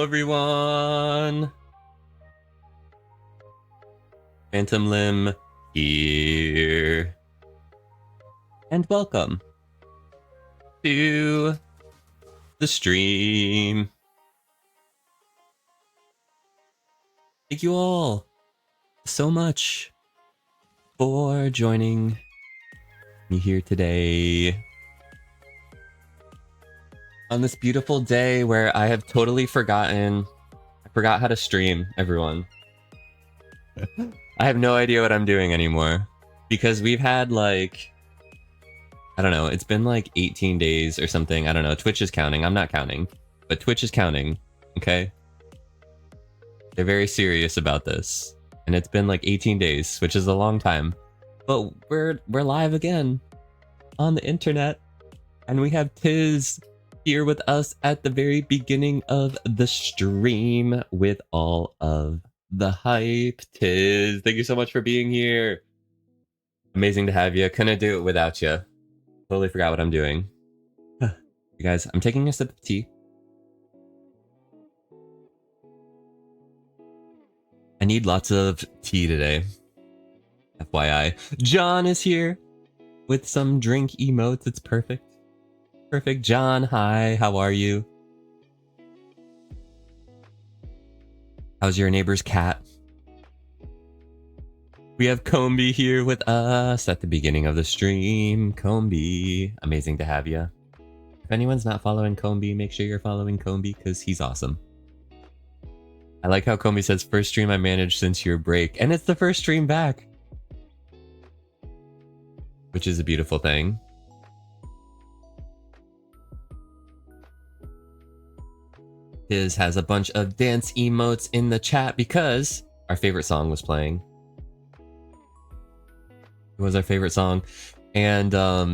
Hello, everyone! PhantomLimb here. And welcome to the stream. Thank you all so much for joining me here today. On this beautiful day where I have totally forgot how to stream, everyone. I have no idea what I'm doing anymore. Because we've had like, I don't know, it's been like 18 days or something. I don't know, Twitch is counting. I'm not counting. But Twitch is counting, okay? They're very serious about this. And it's been like 18 days, which is a long time. But we're live again on the internet. And we have Tiz here with us at the very beginning of the stream with all of the hype. Tiz, thank you so much for being here. Amazing to have you. Couldn't do it without you. Totally forgot what I'm doing. You guys, I'm taking a sip of tea. I need lots of tea today. FYI. John is here with some drink emotes. It's perfect. Perfect. John, hi. How are you? How's your neighbor's cat? We have Combi here with us at the beginning of the stream. Combi, amazing to have you. If anyone's not following Combi, make sure you're following Combi because he's awesome. I like how Combi says, first stream I managed since your break. And it's the first stream back. Which is a beautiful thing. Tiz has a bunch of dance emotes in the chat because our favorite song was playing. It was our favorite song. And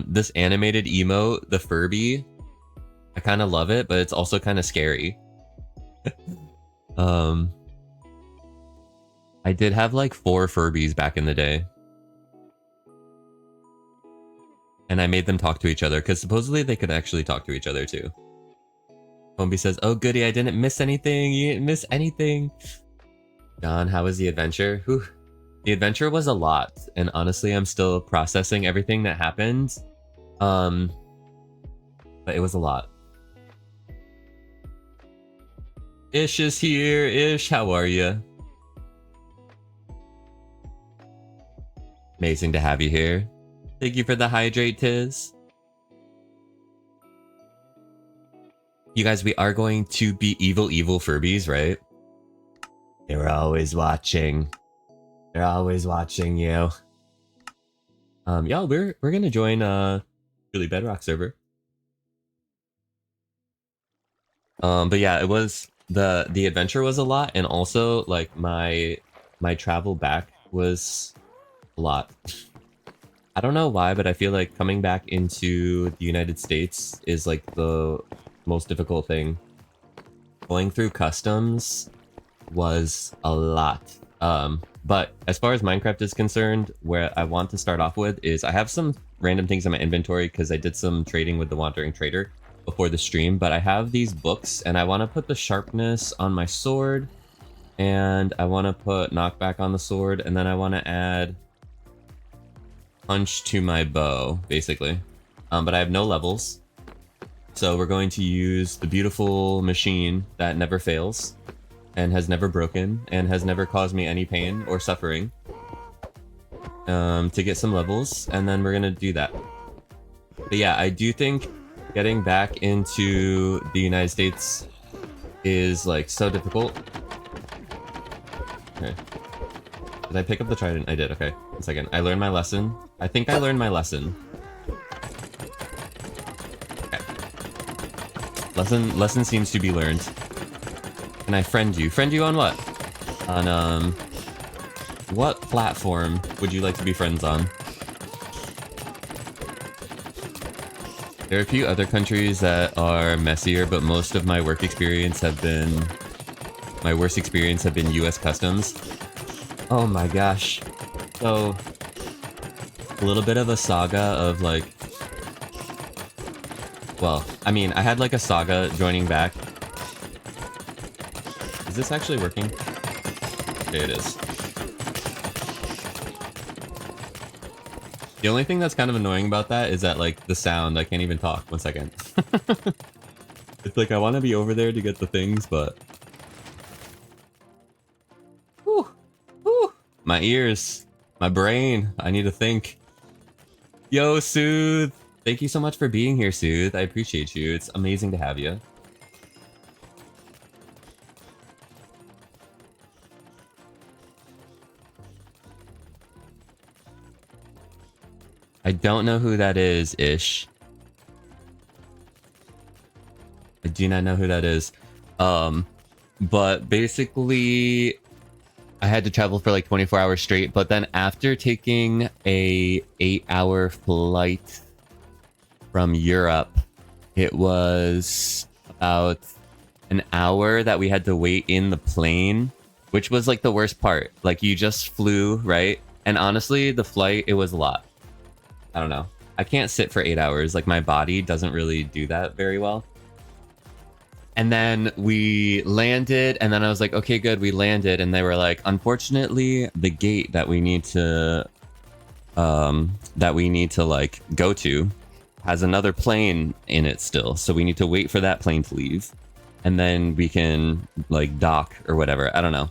this animated emote, the Furby, I kind of love it, but it's also kind of scary. I did have like 4 Furbies back in the day. And I made them talk to each other because supposedly they could actually talk to each other too. Combi says, oh goody, I didn't miss anything. You didn't miss anything. John, how was the adventure? Whew. The adventure was a lot. And honestly, I'm still processing everything that happened. But it was a lot. Ish is here. Ish, how are you? Amazing to have you here. Thank you for the hydrate, Tiz. You guys, we are going to be evil Furbies, right? They were always watching. They're always watching you. Y'all, we're gonna join Truly Bedrock server. But yeah, it was the adventure was a lot, and also like my travel back was a lot. I don't know why, but I feel like coming back into the United States is like the most difficult thing. Going through customs was a lot. But as far as Minecraft is concerned, where I want to start off with is I have some random things in my inventory because I did some trading with the Wandering Trader before the stream, but I have these books and I want to put the sharpness on my sword and I want to put knockback on the sword, and then I want to add punch to my bow, basically. But I have no levels. So we're going to use the beautiful machine that never fails and has never broken and has never caused me any pain or suffering to get some levels, and then we're gonna do that. But yeah, I do think getting back into the United States is like so difficult. Okay. Did I pick up the trident? I did, okay. 1 second. I learned my lesson. I think I learned my lesson. Lesson seems to be learned. Can I friend you? Friend you on what? On, what platform would you like to be friends on? There are a few other countries that are messier, but most of my work experience have been... My worst experience have been US Customs. Oh my gosh. So... a little bit of a saga of, like... Well, I mean, I had like a saga joining back Is this actually working? Okay, it is. The only thing that's kind of annoying about that is that, like, the sound, I can't even talk. 1 second. It's like I want to be over there to get the things, but... Whew. Whew. My ears. My brain. I need to think. Yo, Soothe! Thank you so much for being here, Soothe. I appreciate you. It's amazing to have you. I don't know who that is, Ish. I do not know who that is. But basically, I had to travel for like 24 hours straight. But then after taking a 8-hour flight from Europe, it was about an hour that we had to wait in the plane, which was like the worst part. Like you just flew, right? And honestly, the flight, it was a lot. I don't know. I can't sit for 8 hours. Like my body doesn't really do that very well. And then we landed, and then I was like, okay, good, we landed. And they were like, unfortunately, the gate that we need to like go to has another plane in it still. So we need to wait for that plane to leave. And then we can like dock or whatever. I don't know.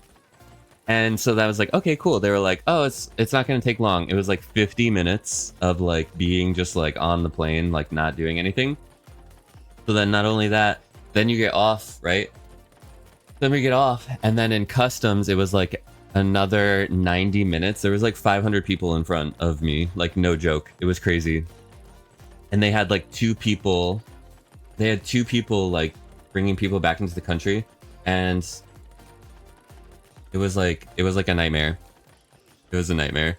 And so that was like, okay, cool. They were like, oh, it's not going to take long. It was like 50 minutes of like being just like on the plane, like not doing anything. So then not only that, then you get off, right? Then we get off. And then in customs, it was like another 90 minutes. There was like 500 people in front of me. Like no joke. It was crazy. And they had like two people like bringing people back into the country. And it was like a nightmare. It was a nightmare.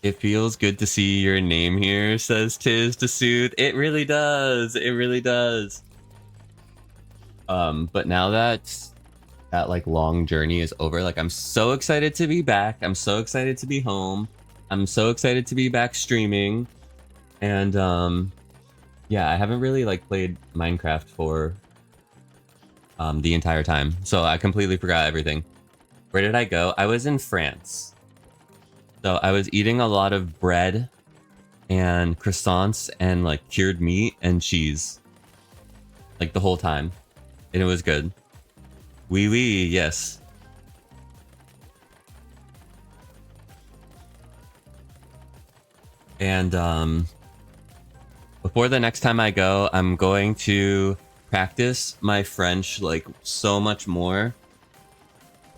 It feels good to see your name here, says Tiz to Soothe. It really does. It really does. But now that like long journey is over, like I'm so excited to be back. I'm so excited to be home. I'm so excited to be back streaming. And yeah, I haven't really like played Minecraft for the entire time. So I completely forgot everything. Where did I go? I was in France. So I was eating a lot of bread and croissants and like cured meat and cheese. Like the whole time. And it was good. Oui, oui, yes. And before the next time I go, I'm going to practice my French like so much more.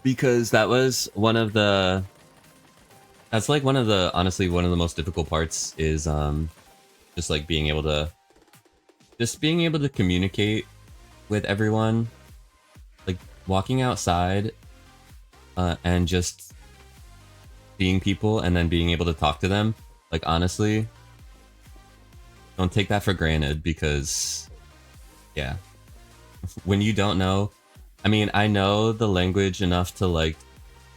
Because that was one of the... That's like honestly, one of the most difficult parts is just like being able to communicate with everyone, like walking outside and just seeing people and then being able to talk to them. Like honestly, don't take that for granted because yeah, when you don't know, I mean, I know the language enough to like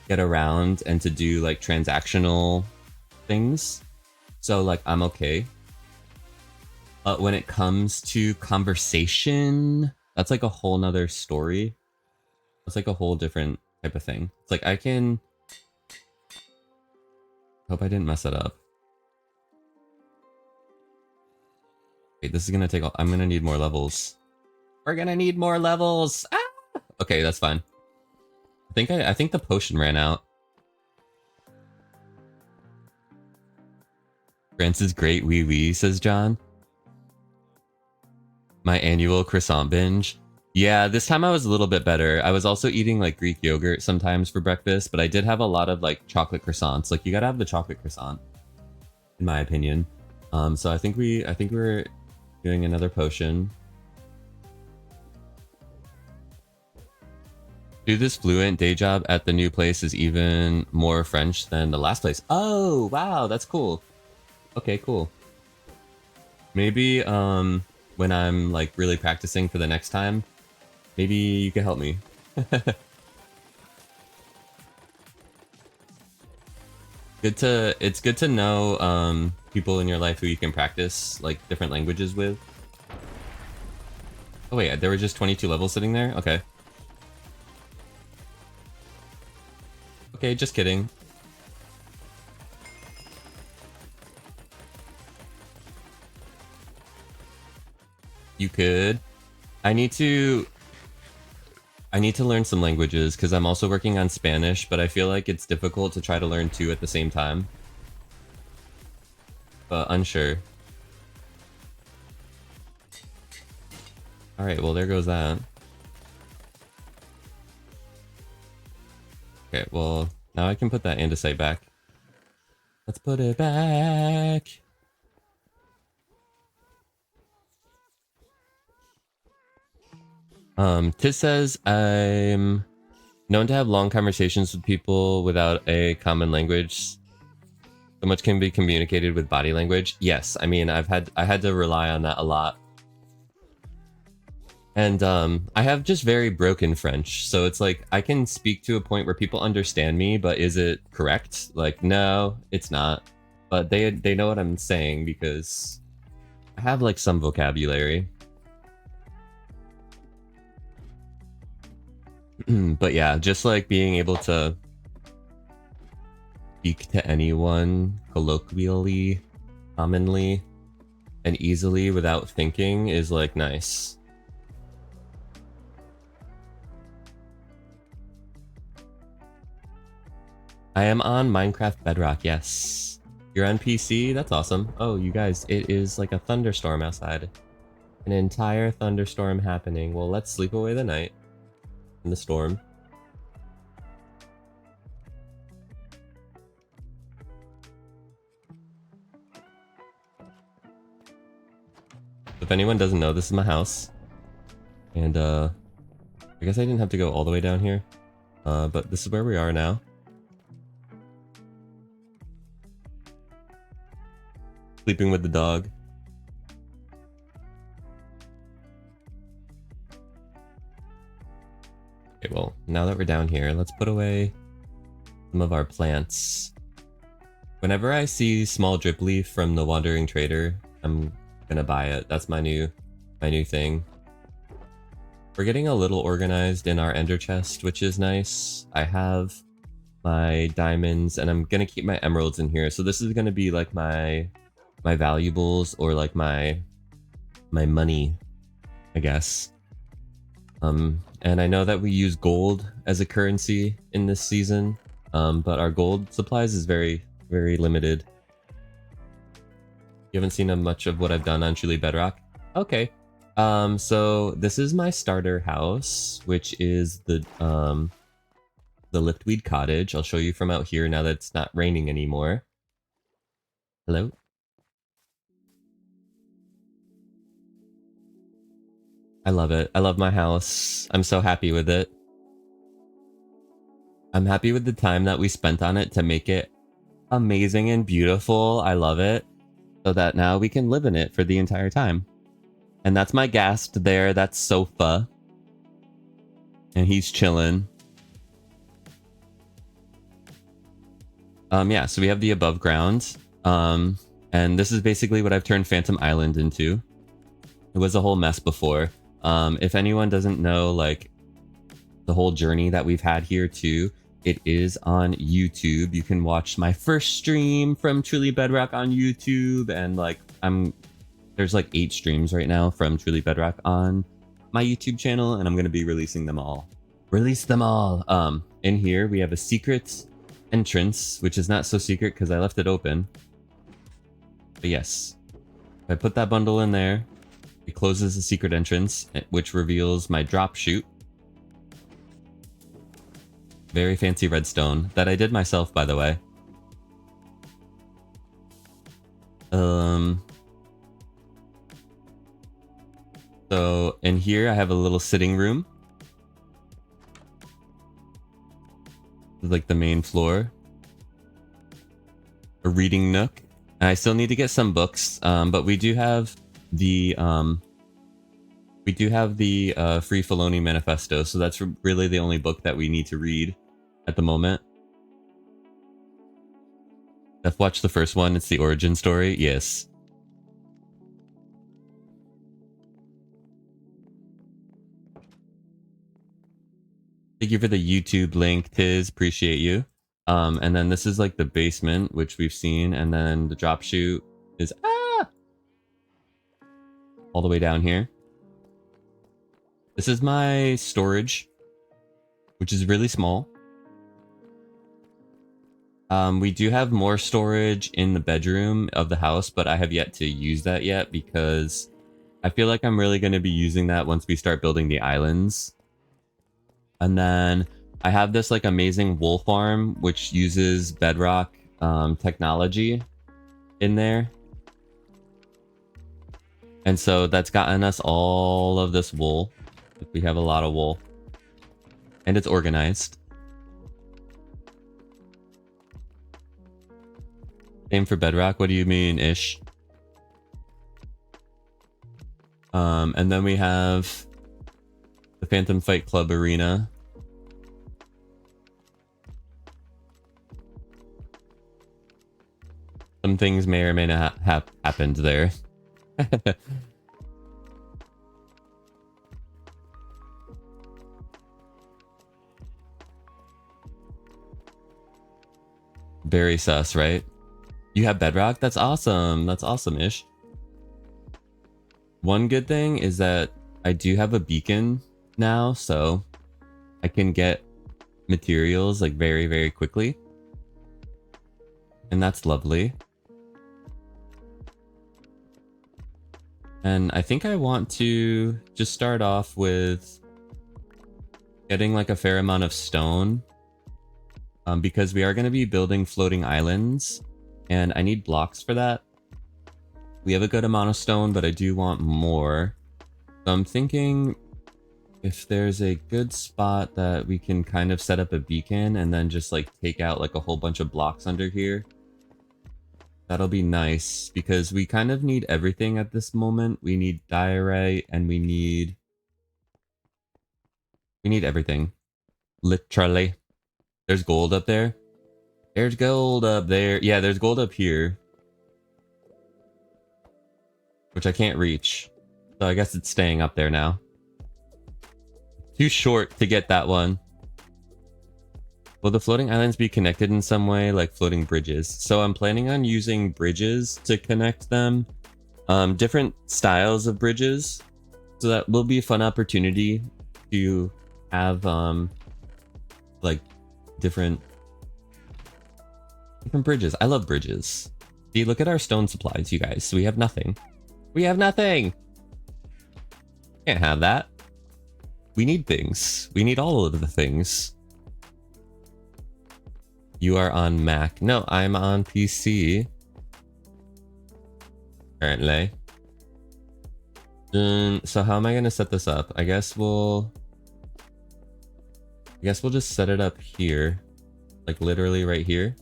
get around and to do like transactional things, so like I'm okay. But when it comes to conversation, that's like a whole nother story. It's like a whole different type of thing. It's like I can... Hope I didn't mess it up. Wait, this is gonna take... I'm gonna need more levels. We're gonna need more levels! Ah! Okay, that's fine. I think the potion ran out. France is great, wee wee, says John. My annual croissant binge. Yeah, this time I was a little bit better. I was also eating like Greek yogurt sometimes for breakfast, but I did have a lot of like chocolate croissants. Like you gotta have the chocolate croissant, in my opinion. So I think we're doing another potion. Do this fluent day job at the new place is even more French than the last place. Oh, wow, that's cool. Okay, cool. Maybe when I'm like really practicing for the next time, maybe you can help me. It's good to know people in your life who you can practice like different languages with. Oh wait, there were just 22 levels sitting there? Okay. Okay, just kidding. You could. I need to learn some languages because I'm also working on Spanish, but I feel like it's difficult to try to learn two at the same time. But unsure. Alright, well there goes that. Okay, well now I can put that andesite back. Let's put it back. Tiz says I'm known to have long conversations with people without a common language. So much can be communicated with body language. Yes, I mean I had to rely on that a lot. And I have just very broken French, so it's like I can speak to a point where people understand me, but is it correct? Like, no, it's not. But they know what I'm saying because I have like some vocabulary. But yeah, just like being able to speak to anyone colloquially, commonly, and easily without thinking is like nice. I am on Minecraft Bedrock, yes. You're on PC? That's awesome. Oh, you guys, it is like a thunderstorm outside. An entire thunderstorm happening. Well, let's sleep away the night in the storm. If anyone doesn't know, this is my house. And, I guess I didn't have to go all the way down here. But this is where we are now. Sleeping with the dog. Okay, well, now that we're down here, let's put away some of our plants. Whenever I see small drip leaf from the Wandering Trader, I'm gonna buy it. That's my new thing. We're getting a little organized in our ender chest, which is nice. I have my diamonds, and I'm gonna keep my emeralds in here. So this is gonna be like my valuables, or like my money, I guess. And I know that we use gold as a currency in this season, but our gold supplies is very, very limited. You haven't seen much of what I've done on Truly Bedrock? Okay. So this is my starter house, which is the Liftweed Cottage. I'll show you from out here now that it's not raining anymore. Hello? I love it. I love my house. I'm so happy with it. I'm happy with the time that we spent on it to make it amazing and beautiful. I love it. So that now we can live in it for the entire time. And that's my guest there. That's Sofa. And he's chilling. Yeah, so we have the above ground. And this is basically what I've turned Phantom Island into. It was a whole mess before. If anyone doesn't know, like, the whole journey that we've had here too, it is on YouTube. You can watch my first stream from Truly Bedrock on YouTube, and like there's like 8 streams right now from Truly Bedrock on my YouTube channel, and I'm gonna be releasing them all. Release them all. In here we have a secret entrance, which is not so secret because I left it open. But yes, if I put that bundle in there, it closes the secret entrance, which reveals my drop chute. Very fancy redstone that I did myself, by the way. So in here I have a little sitting room. Like the main floor. A reading nook. And I still need to get some books, but we do have the Free Filoni Manifesto, so that's really the only book that we need to read at the moment. I've watched the first one. It's the origin story. Yes. Thank you for the YouTube link, Tiz. Appreciate you. And then this is like the basement, which we've seen, and then the drop chute is all the way down here. This is my storage, which is really small. We do have more storage in the bedroom of the house, but I have yet to use that yet because I feel like I'm really going to be using that once we start building the islands. And then I have this like amazing wool farm, which uses bedrock technology in there. And so that's gotten us all of this wool. We have a lot of wool. And it's organized. Same for bedrock. What do you mean, Ish? And then we have the Phantom Fight Club arena. Some things may or may not have happened there. Very sus, right? You have bedrock? That's awesome. That's awesome-ish. One good thing is that I do have a beacon now, so I can get materials like very, very quickly. And that's lovely. And I think I want to just start off with getting like a fair amount of stone. Because we are going to be building floating islands. And I need blocks for that. We have a good amount of stone, but I do want more. So I'm thinking if there's a good spot that we can kind of set up a beacon and then just like take out like a whole bunch of blocks under here. That'll be nice because we kind of need everything at this moment. We need diorite and we need everything. Literally. There's gold up there. There's gold up there. Yeah, there's gold up here. Which I can't reach. So I guess it's staying up there now. Too short to get that one. Will the floating islands be connected in some way, like floating bridges? So I'm planning on using bridges to connect them. Different styles of bridges. So that will be a fun opportunity to have like different bridges. I love bridges. See, look at our stone supplies, you guys. We have nothing. We have nothing. Can't have that. We need things. We need all of the things. You are on Mac. No, I'm on PC. Currently. So how am I gonna set this up? I guess we'll just set it up here. Like literally right here.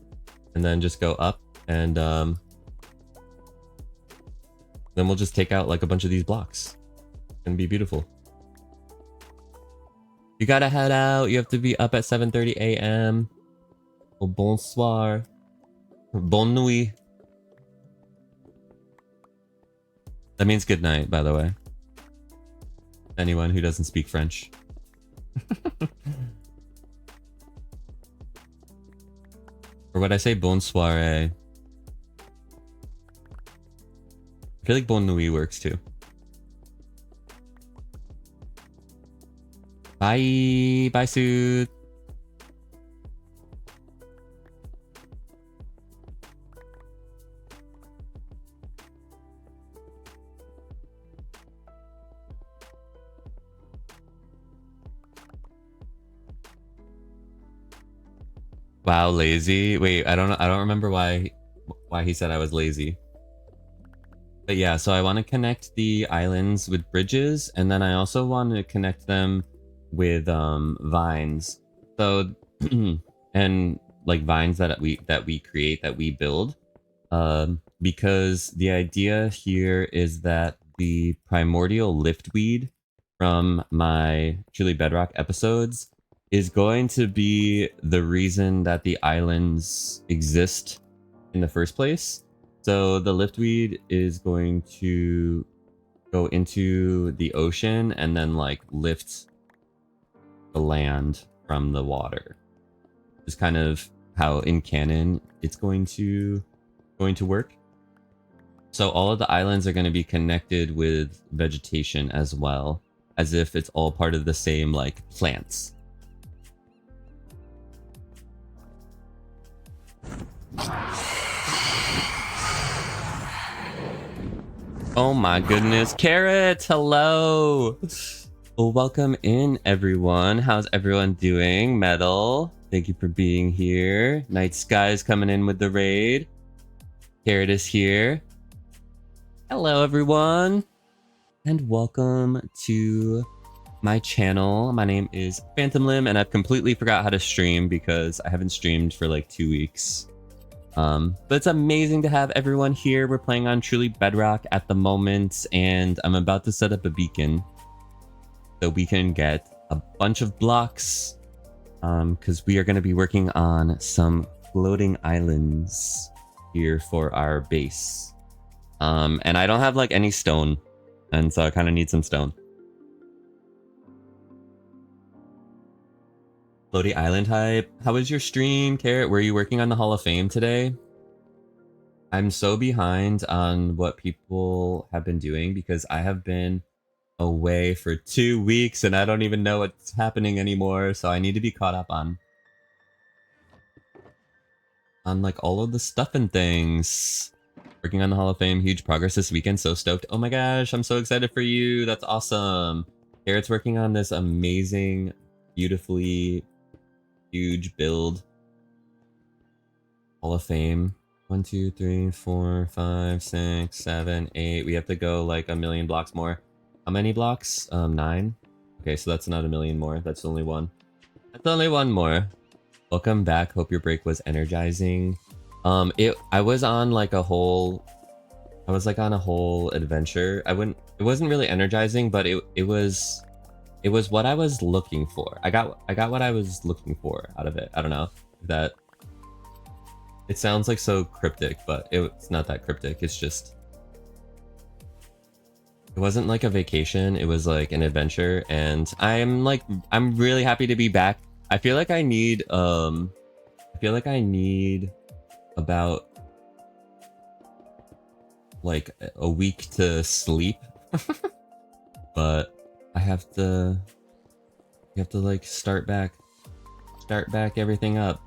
And then just go up and then we'll just take out like a bunch of these blocks. And be beautiful. You gotta head out. You have to be up at 7:30 a.m. Well, bonsoir. Bonne nuit. That means good night, by the way. Anyone who doesn't speak French. Or would I say bonsoir? I feel like bonne nuit works too. Bye. Bye, Suit. Wow, lazy. Wait, I don't know. I don't remember why he said I was lazy. But yeah, so I want to connect the islands with bridges, and then I also want to connect them with vines. So and like vines that we create, that we build. Because the idea here is that the Primordial Liftweed from my Truly Bedrock episodes is going to be the reason that the islands exist in the first place. So the liftweed is going to go into the ocean and then like lift the land. from the water. Is kind of how in canon it's going to work. So all of the islands are going to be connected with vegetation as well, as if it's all part of the same like plants. Oh my goodness, Carrot, hello. Well, welcome in everyone. How's everyone doing? Metal, thank you for being here. Night Sky's coming in with the raid. Carrot is here. Hello everyone, and welcome to my channel. My name is PhantomLimb, and I've completely forgot how to stream because I haven't streamed for like 2 weeks. But it's amazing to have everyone here. We're playing on Truly Bedrock at the moment, and I'm about to set up a beacon so we can get a bunch of blocks, because we are going to be working on some floating islands here for our base. And I don't have like any stone, and so I kind of need some stone. Floaty Island hype. How was your stream, Carrot? Were you working on the Hall of Fame today? I'm so behind on what people have been doing because I have been away for 2 weeks and I don't even know what's happening anymore, so I need to be caught up on like all of the stuff and things. Working on the Hall of Fame, huge progress this weekend, so stoked. Oh my gosh, I'm so excited for you. That's awesome. Carrot's working on this amazing, beautifully huge build. Hall of Fame. 1, 2, 3, 4, 5, 6, 7, 8. We have to go like a million blocks more. How many blocks? 9. Okay, so that's not a million more. That's only one. That's only one more. Welcome back. Hope your break was energizing. I was on like a whole adventure. It wasn't really energizing, but it was what I was looking for. I got what I was looking for out of it. I don't know if that, it sounds like so cryptic, but it's not that cryptic. It's just, it wasn't like a vacation, it was like an adventure, and I'm really happy to be back. I feel like I need about like a week to sleep. But I have to like start back everything up.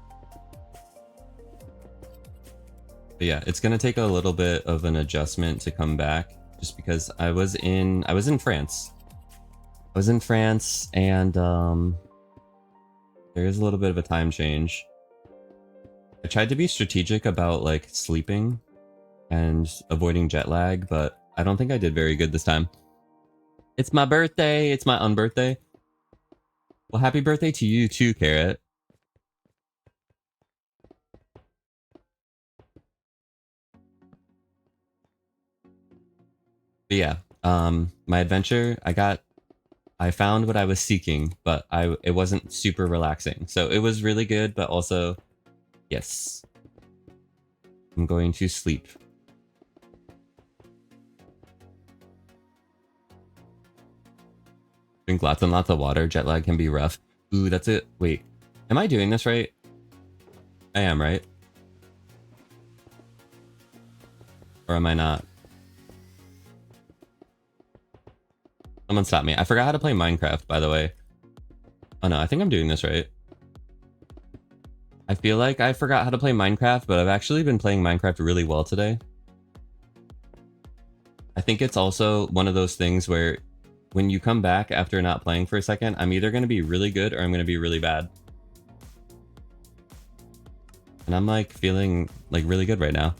But yeah, it's gonna take a little bit of an adjustment to come back, just because I was in France. I was in France, and there is a little bit of a time change. I tried to be strategic about like sleeping and avoiding jet lag, but I don't think I did very good this time. It's my birthday. It's my unbirthday. Well, happy birthday to you too, Carrot. But yeah, my adventure, I found what I was seeking, but it wasn't super relaxing. So it was really good, but also, yes, I'm going to sleep. Drink lots and lots of water. Jet lag can be rough. Ooh, that's it. Wait, am I doing this right? I am, right? Or am I not? Someone stop me. I forgot how to play Minecraft, by the way. Oh no, I think I'm doing this right. I feel like I forgot how to play Minecraft, but I've actually been playing Minecraft really well today. I think it's also one of those things where when you come back after not playing for a second, I'm either going to be really good or I'm going to be really bad. And I'm like feeling like really good right now.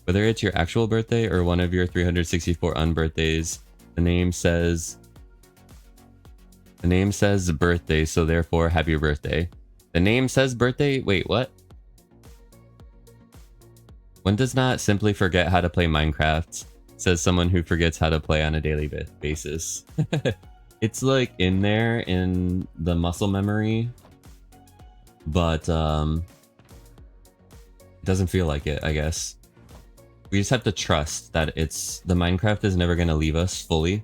Whether it's your actual birthday or one of your 364 unbirthdays, the name says birthday, so therefore happy birthday. The name says birthday. Wait, what? One does not simply forget how to play Minecraft, says someone who forgets how to play on a daily basis. It's like in there in the muscle memory, but it doesn't feel like it, I guess. We just have to trust that the Minecraft is never going to leave us fully.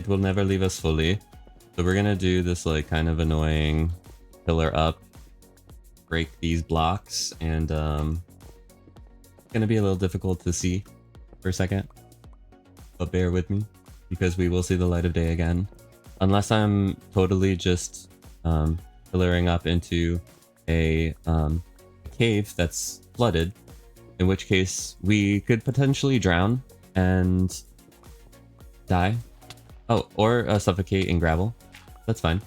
It will never leave us fully. So we're gonna do this like kind of annoying pillar up, break these blocks, and it's gonna be a little difficult to see for a second, but bear with me because we will see the light of day again, unless I'm totally just pillaring up into a cave that's flooded, in which case we could potentially drown and die. Oh, or suffocate in gravel. That's fine.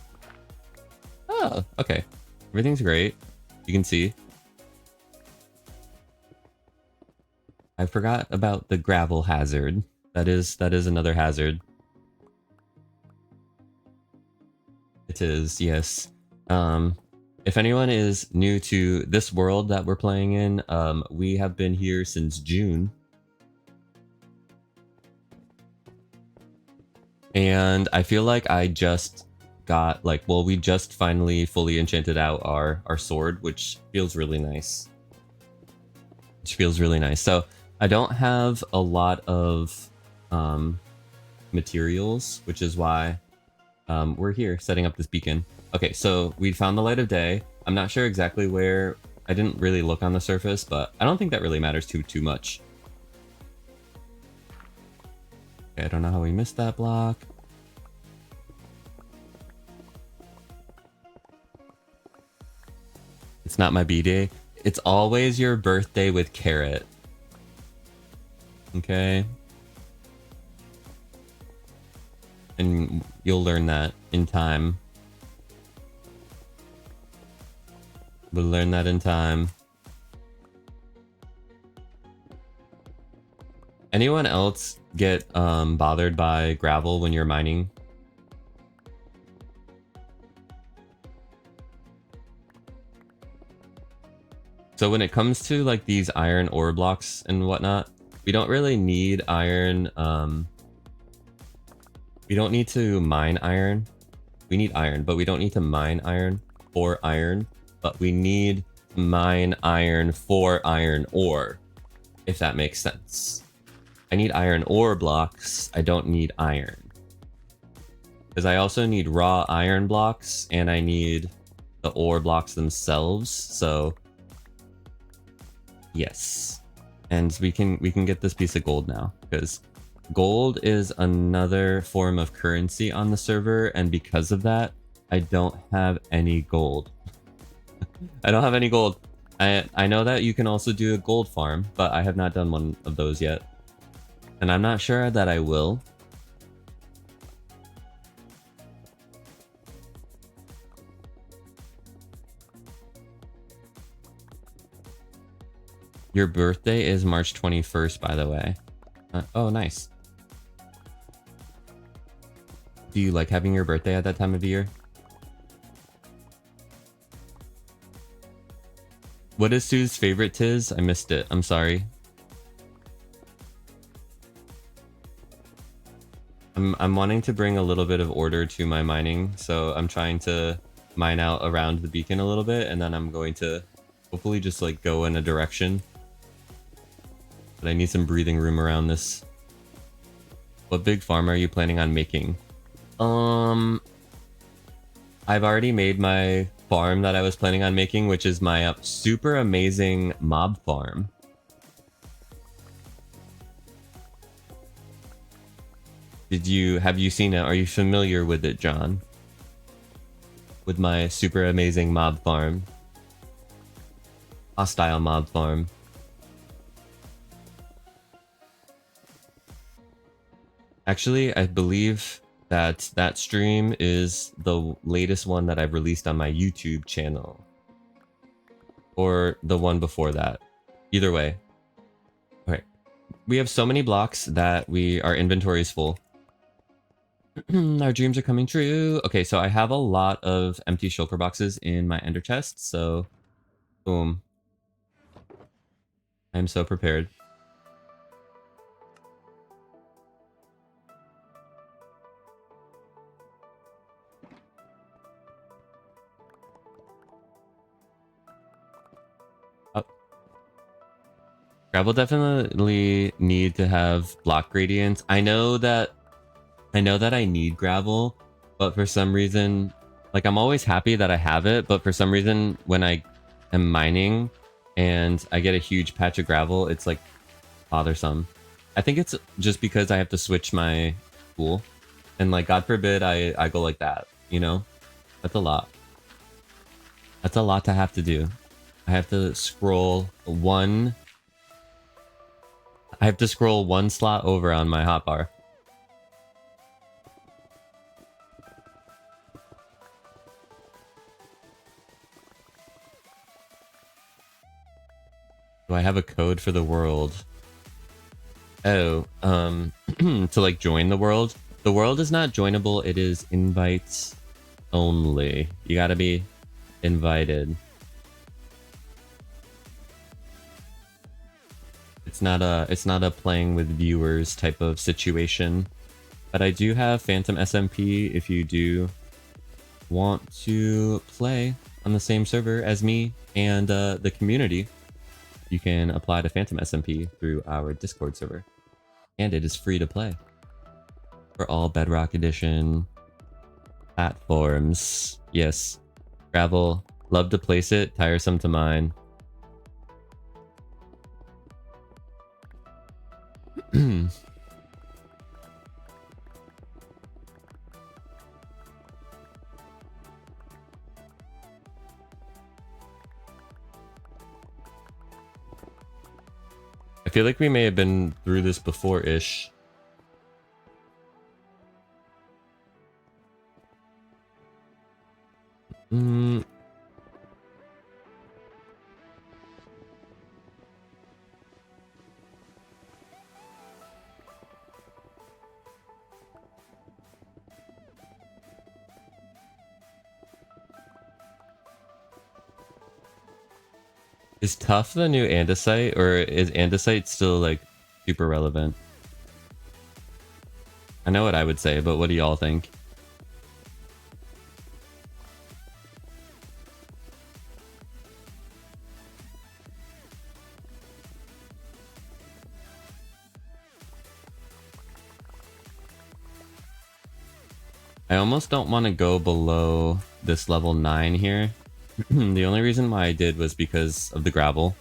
Oh, okay. Everything's great. You can see. I forgot about the gravel hazard. That is another hazard. It is, yes. If anyone is new to this world that we're playing in, we have been here since June. And I feel like I just got like, well, we just finally fully enchanted out our sword, which feels really nice. So I don't have a lot of materials, which is why we're here setting up this beacon. Okay, so we found the light of day. I'm not sure exactly where. I didn't really look on the surface, but I don't think that really matters too much. Okay, I don't know how we missed that block. It's not my B-day. It's always your birthday with Carrot. Okay. And you'll learn that in time. We'll learn that in time. Anyone else get bothered by gravel when you're mining? So when it comes to like these iron ore blocks and whatnot, we don't really need iron. We don't need to mine iron. We need iron, but we don't need to mine iron for iron. But we need to mine iron for iron ore, if that makes sense. I need iron ore blocks. I don't need iron. Because I also need raw iron blocks, and I need the ore blocks themselves, so yes. And we can get this piece of gold now, because gold is another form of currency on the server, and because of that, I don't have any gold. I don't have any gold. I know that you can also do a gold farm, but I have not done one of those yet. And I'm not sure that I will. Your birthday is March 21st, by the way. Oh, nice. Do you like having your birthday at that time of the year? What is Sue's favorite tis? I missed it. I'm sorry. I'm wanting to bring a little bit of order to my mining, so I'm trying to mine out around the beacon a little bit, and then I'm going to hopefully just like go in a direction. But I need some breathing room around this. What big farm are you planning on making? I've already made my farm that I was planning on making, which is my super amazing mob farm. Have you seen it? Are you familiar with it, John? With my super amazing mob farm. Hostile mob farm. Actually, I believe that that stream is the latest one that I've released on my YouTube channel. Or the one before that. Either way. Okay. We have so many blocks that our inventory is full. Our dreams are coming true. Okay, so I have a lot of empty shulker boxes in my ender chest, so boom. I'm so prepared. Gravel definitely need to have block gradients. I know that I know that I need gravel, but for some reason, like I'm always happy that I have it, but for some reason when I am mining and I get a huge patch of gravel, it's like bothersome. I think it's just because I have to switch my tool, and like God forbid I go like that, you know? That's a lot. That's a lot to have to do. I have to scroll one slot over on my hotbar. Do I have a code for the world? Oh, to like join the world? The world is not joinable, it is invites only. You gotta be invited. It's not a playing with viewers type of situation. But I do have Phantom SMP if you do want to play on the same server as me and the community. You can apply to Phantom SMP through our Discord server. And it is free to play for all Bedrock Edition platforms. Yes, gravel, love to place it, tiresome to mine. I feel like we may have been through this before-ish. Is tuff the new andesite, or is andesite still like super relevant? I know what I would say, but what do y'all think? I almost don't want to go below this level 9 here. The only reason why I did was because of the gravel.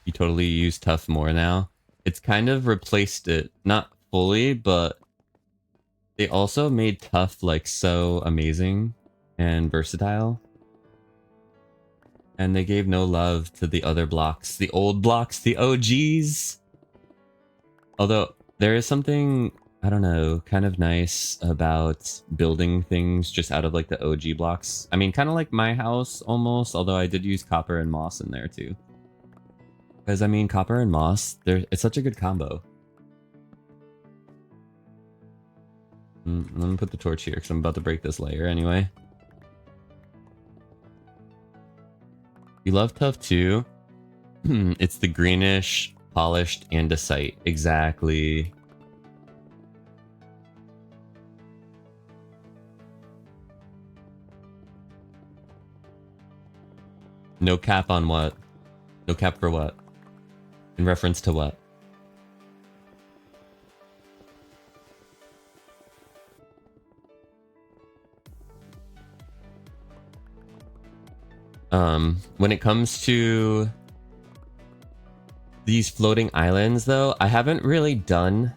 You totally use tuff more now. It's kind of replaced it, not fully, but they also made tuff like so amazing and versatile. And they gave no love to the other blocks, the old blocks, the OGs. Although there is something, I don't know, kind of nice about building things just out of like the OG blocks. I mean, kind of like my house almost, although I did use copper and moss in there too. Because I mean, copper and moss, it's such a good combo. Let me put the torch here because I'm about to break this layer anyway. You love tuff too? It's the greenish, polished andesite. Exactly. No cap on what? No cap for what? In reference to what? When it comes to these floating islands though, I haven't really done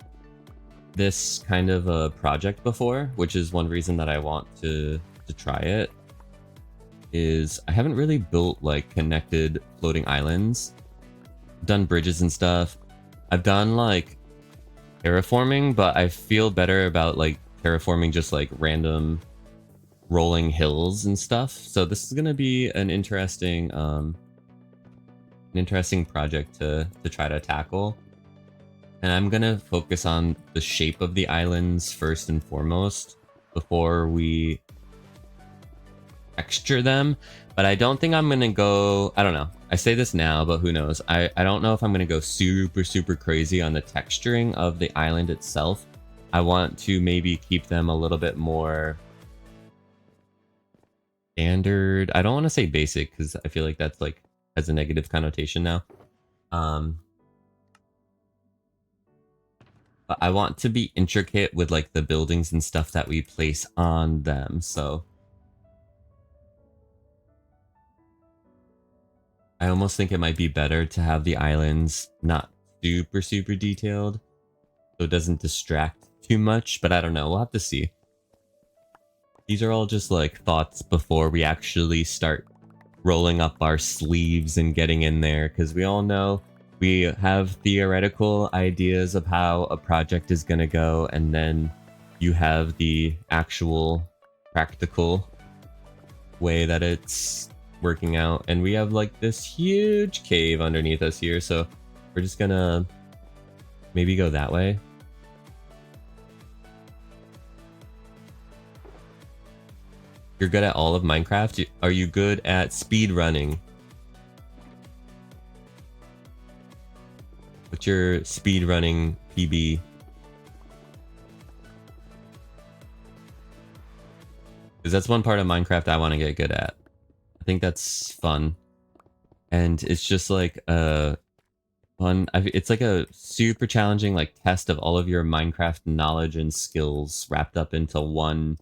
this kind of a project before, which is one reason that I want to try it. Is I haven't really built like connected floating islands. I've done bridges and stuff. I've done like terraforming, but I feel better about like terraforming just like random rolling hills and stuff. So this is gonna be an interesting project to try to tackle. And I'm gonna focus on the shape of the islands first and foremost before we texture them. But I don't think I'm gonna go, I don't know, I say this now, but who knows. I don't know if I'm gonna go super crazy on the texturing of the island itself. I want to maybe keep them a little bit more standard. I don't want to say basic because I feel like that's like has a negative connotation now. but I want to be intricate with like the buildings and stuff that we place on them. So I almost think it might be better to have the islands not super detailed, so it doesn't distract too much, but I don't know. We'll have to see. These are all just like thoughts before we actually start rolling up our sleeves and getting in there, because we all know we have theoretical ideas of how a project is going to go, and then you have the actual practical way that it's working out. And we have like this huge cave underneath us here, so we're just gonna maybe go that way. You're good at all of Minecraft? Are you good at speed running? What's your speed running PB? Because that's one part of Minecraft I want to get good at. I think that's fun. And it's just like a fun, it's like a super challenging like test of all of your Minecraft knowledge and skills wrapped up into one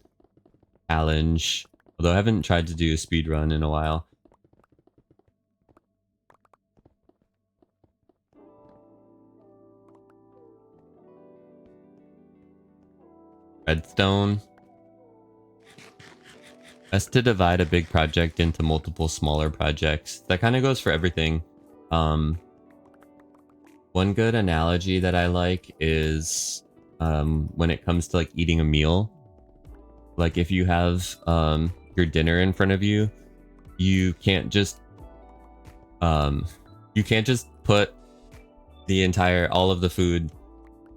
challenge. Although I haven't tried to do a speed run in a while. Redstone. Best to divide a big project into multiple smaller projects. That kind of goes for everything. One good analogy that I like is when it comes to like eating a meal. Like if you have your dinner in front of you, you can't just put the all of the food.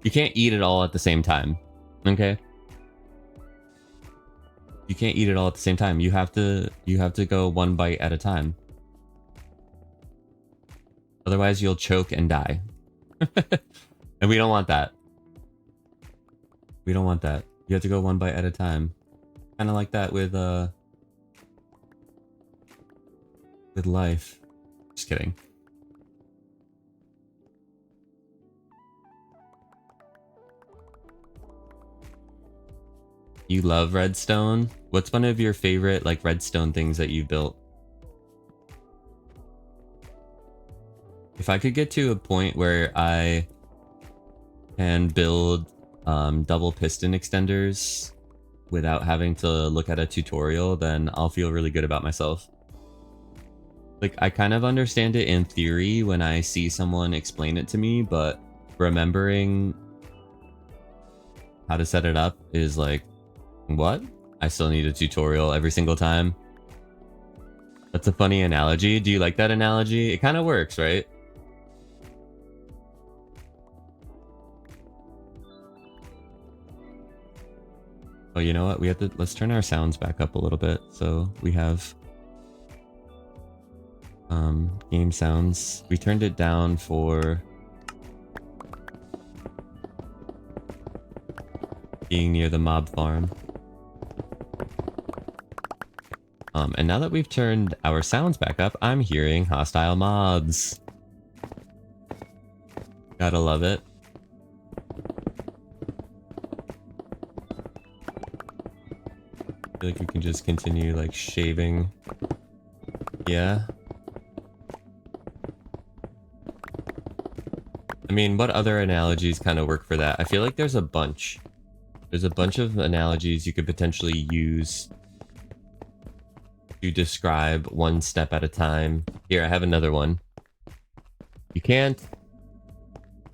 You can't eat it all at the same time. Okay? You can't eat it all at the same time. You have to go one bite at a time. Otherwise you'll choke and die. And we don't want that. We don't want that. You have to go one bite at a time. Kind of like that with life. Just kidding. You love redstone? What's one of your favorite like redstone things that you built? If I could get to a point where I can build double piston extenders without having to look at a tutorial, then I'll feel really good about myself. Like, I kind of understand it in theory when I see someone explain it to me, but remembering how to set it up is like, what? I still need a tutorial every single time. That's a funny analogy. Do you like that analogy? It kind of works, right? Oh, you know what? Let's turn our sounds back up a little bit. So we have game sounds. We turned it down for being near the mob farm. And now that we've turned our sounds back up, I'm hearing hostile mobs. Gotta love it. I feel like we can just continue like shaving. Yeah. I mean, what other analogies kind of work for that? I feel like there's a bunch. There's a bunch of analogies you could potentially use to describe one step at a time. Here, I have another one. You can't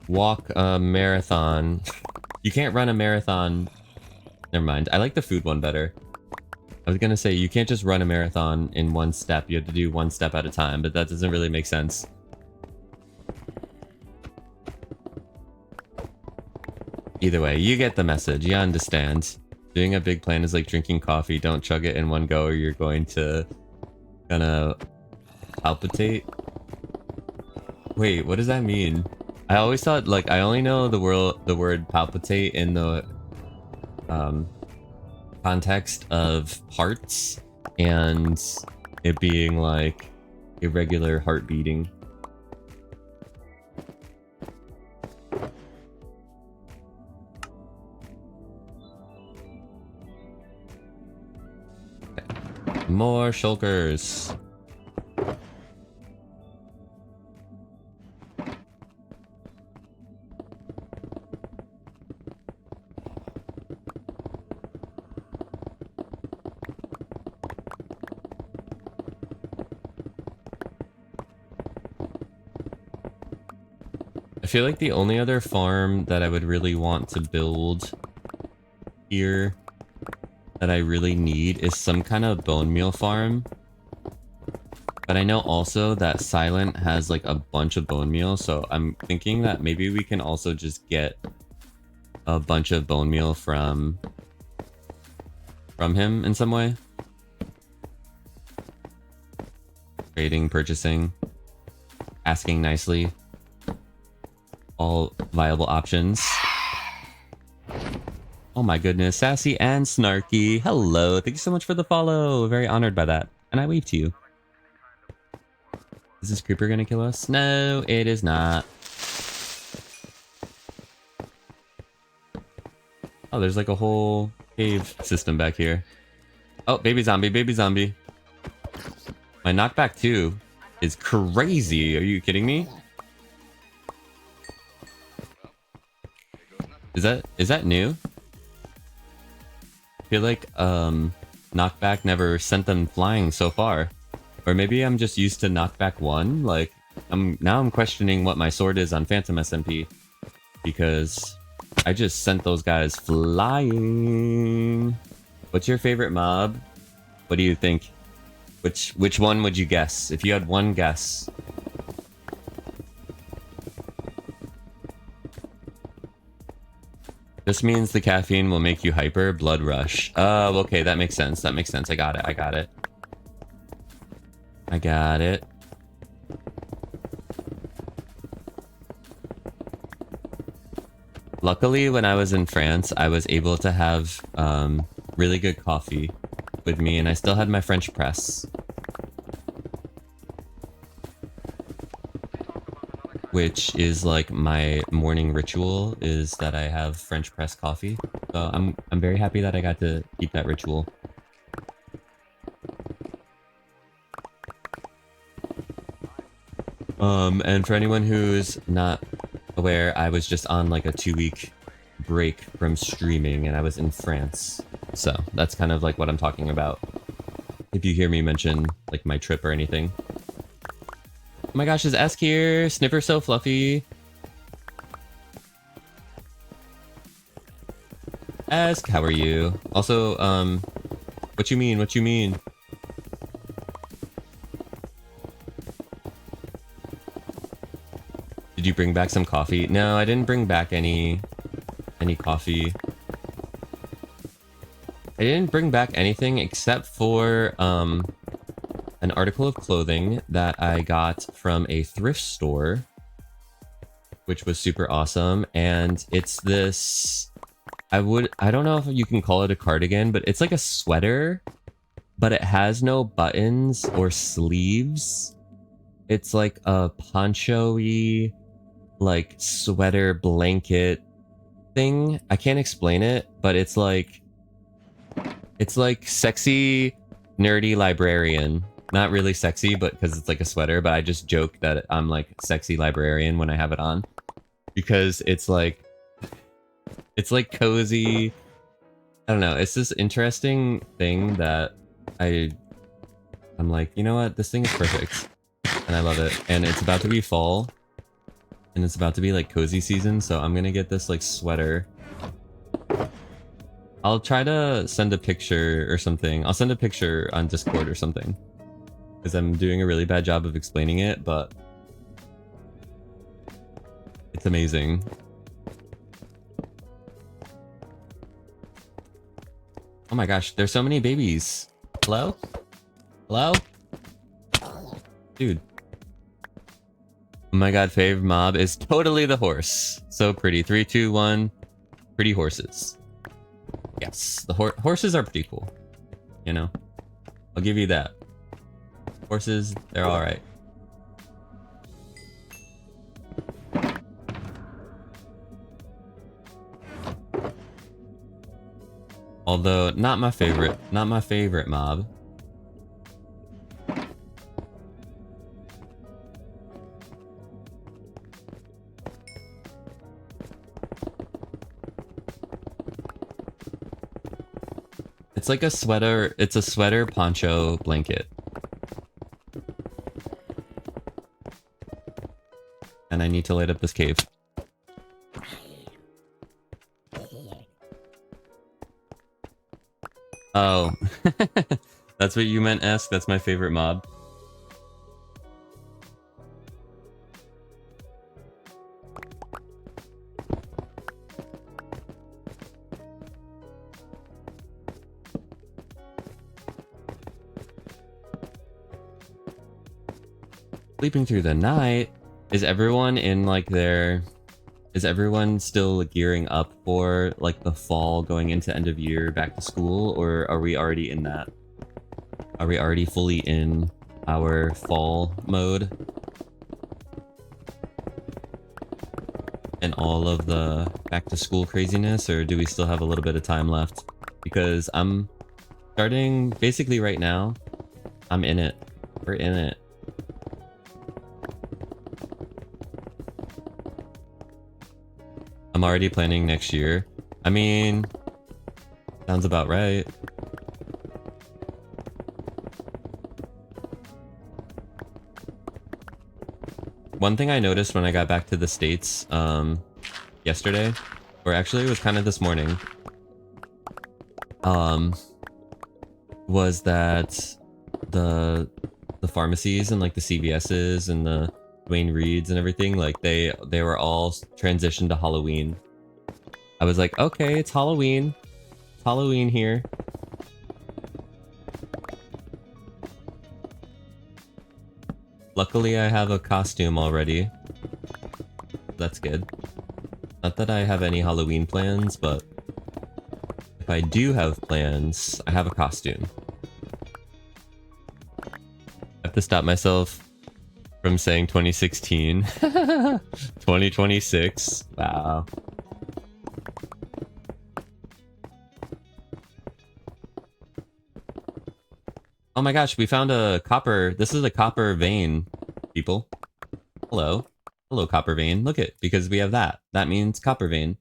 walk a marathon. You can't run a marathon. Never mind. I like the food one better. I was gonna say, you can't just run a marathon in one step. You have to do one step at a time, but that doesn't really make sense. Either way, you get the message. You understand. Doing a big plan is like drinking coffee. Don't chug it in one go or you're going to gonna palpitate. Wait, what does that mean? I always thought, like, I only know the word palpitate in the context of hearts and it being like irregular heart beating. More shulkers. I feel like the only other farm that I would really want to build here that I really need is some kind of bone meal farm. But I know also that Silent has like a bunch of bone meal, so I'm thinking that maybe we can also just get a bunch of bone meal from him in some way. Trading, purchasing, asking nicely. All viable options. Oh my goodness, sassy and snarky. Hello, thank you so much for the follow. Very honored by that. And I wave to you. Is this creeper gonna kill us? No, it is not. Oh, there's like a whole cave system back here. Oh, baby zombie, baby zombie. My knockback too is crazy. Are you kidding me? Is that new? I feel like knockback never sent them flying so far. Or maybe I'm just used to knockback 1. Like now I'm questioning what my sword is on Phantom SMP. Because I just sent those guys flying. What's your favorite mob? What do you think? Which one would you guess? If you had one guess. This means the caffeine will make you hyper. Blood rush. Oh, okay, that makes sense. That makes sense. I got it. I got it. I got it. Luckily, when I was in France, I was able to have really good coffee with me, and I still had my French press. Which is like my morning ritual, is that I have French press coffee. So I'm very happy that I got to keep that ritual. And for anyone who's not aware, I was just on like a 2-week break from streaming and I was in France. So that's kind of like what I'm talking about. If you hear me mention like my trip or anything. Oh my gosh, is Esk here? Snipper so fluffy. Esk, how are you? Also, what you mean? What you mean? Did you bring back some coffee? No, I didn't bring back any coffee. I didn't bring back anything except for an article of clothing that I got from a thrift store, which was super awesome. And it's this, I don't know if you can call it a cardigan, but it's like a sweater, but it has no buttons or sleeves. It's like a poncho-y, like sweater blanket thing. I can't explain it, but it's like sexy, nerdy librarian. Not really sexy, but because it's like a sweater, but I just joke that I'm like sexy librarian when I have it on. Because it's like cozy. I don't know, it's this interesting thing that I'm like, you know what, this thing is perfect. And I love it. And it's about to be fall. And it's about to be like cozy season, so I'm gonna get this like sweater. I'll try to send a picture or something. I'll send a picture on Discord or something. Because I'm doing a really bad job of explaining it, but it's amazing. Oh my gosh, there's so many babies. Hello? Hello? Dude. Oh my god, fave mob is totally the horse. So pretty. 3, 2, 1. Pretty horses. Yes, the horses are pretty cool. You know? I'll give you that. Horses, they're alright. Although, not my favorite mob. It's like a sweater. It's a sweater poncho blanket. And I need to light up this cave. Oh. That's what you meant, Esk? That's my favorite mob. Sleeping through the night. Is everyone in like their... Is everyone still gearing up for like the fall, going into end of year, back to school? Or are we already in that? Are we already fully in our fall mode? And all of the back to school craziness? Or do we still have a little bit of time left? Because I'm starting basically right now. I'm in it. We're in it. I'm already planning next year. I mean, sounds about right. One thing I noticed when I got back to the States yesterday, or actually it was kind of this morning, was that the pharmacies and like the CVS's and the Dwayne Reeds and everything, like they were all transitioned to Halloween. I was like, okay, it's Halloween. It's Halloween here. Luckily, I have a costume already. That's good. Not that I have any Halloween plans, but if I do have plans, I have a costume. I have to stop myself from saying 2016. 2026. Wow. Oh my gosh, we found a copper. This is a copper vein, people. Hello. Hello, copper vein. Look it, because we have that. That means copper vein.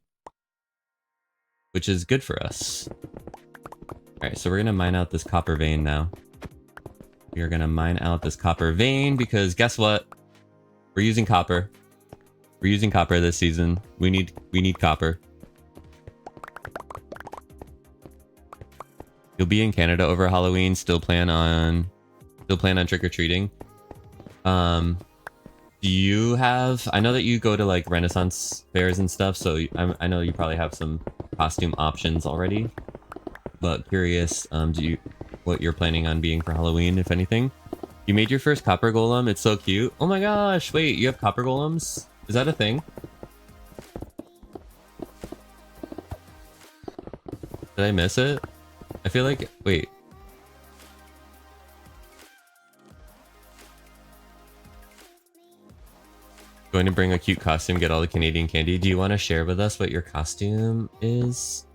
Which is good for us. Alright, so we're gonna mine out this copper vein now. We are gonna mine out this copper vein because guess what? We're using copper. We're using copper this season. We need copper. You'll be in Canada over Halloween. Still plan on trick-or-treating. Do you have... I know that you go to like Renaissance fairs and stuff, so I know you probably have some costume options already. But curious, what you're planning on being for Halloween, if anything. You made your first copper golem. It's so cute. Oh my gosh, wait, you have copper golems? Is that a thing? Did I miss it? I feel like... Wait. Going to bring a cute costume, get all the Canadian candy. Do you want to share with us what your costume is?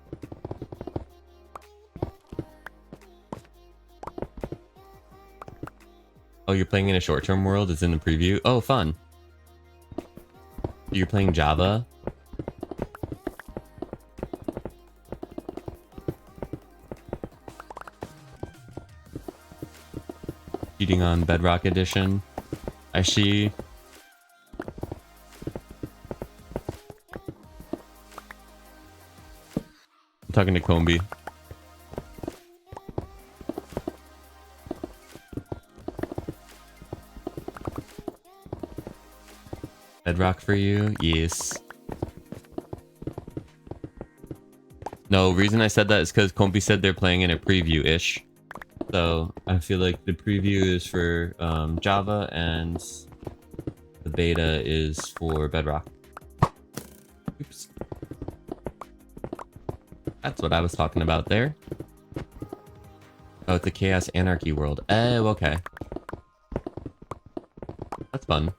Oh, you're playing in a short-term world? It's in the preview? Oh, fun. You're playing Java? Cheating on Bedrock Edition. I see. I'm talking to Combi. Bedrock for you? Yes. No, reason I said that is because Combi said they're playing in a preview-ish. So I feel like the preview is for Java and the beta is for Bedrock. Oops. That's what I was talking about there. Oh, it's a Chaos Anarchy world. Oh, okay. That's fun.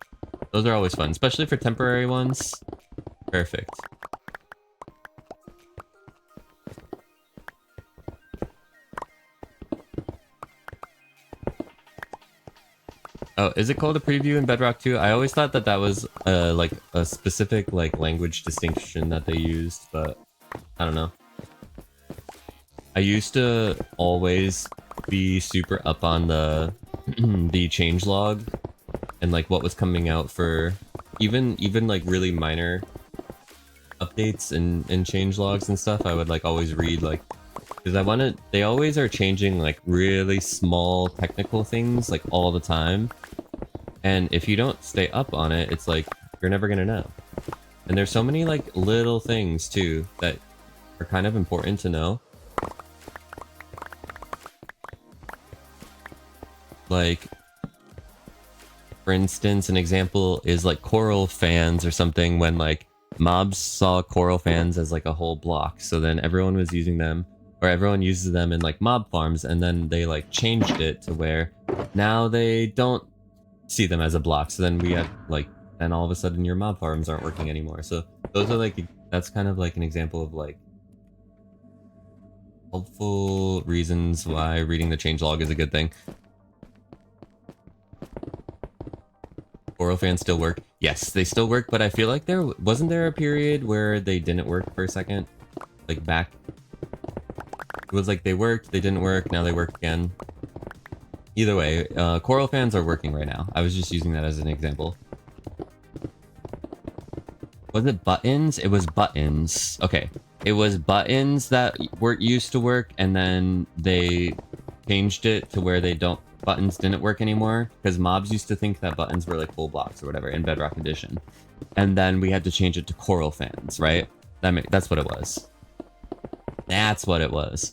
Those are always fun, especially for temporary ones. Perfect. Oh, is it called a preview in Bedrock 2? I always thought that that was like a specific like language distinction that they used, but I don't know. I used to always be super up on the the changelog and like what was coming out for even like really minor updates and changelogs and stuff. I would like always read like, because I wanted, they always are changing like really small technical things like all the time, and if you don't stay up on it, it's like you're never gonna know. And there's so many like little things too that are kind of important to know. Like, for instance, an example is like coral fans or something, when like mobs saw coral fans as like a whole block, so then everyone was using them, or everyone uses them in like mob farms, and then they like changed it to where now they don't see them as a block, so then we have like, and all of a sudden your mob farms aren't working anymore. So those are like, that's kind of like an example of like helpful reasons why reading the changelog is a good thing. Coral fans still work? Yes, they still work, but I feel like wasn't there a period where they didn't work for a second? Like back? It was like they worked, they didn't work, now they work again. Either way, coral fans are working right now. I was just using that as an example. Was it buttons? It was buttons. Okay. It was buttons that used to work, and then they changed it to where buttons didn't work anymore, because mobs used to think that buttons were like full blocks or whatever in Bedrock Edition. And then we had to change it to coral fans, right? That's what it was. That's what it was.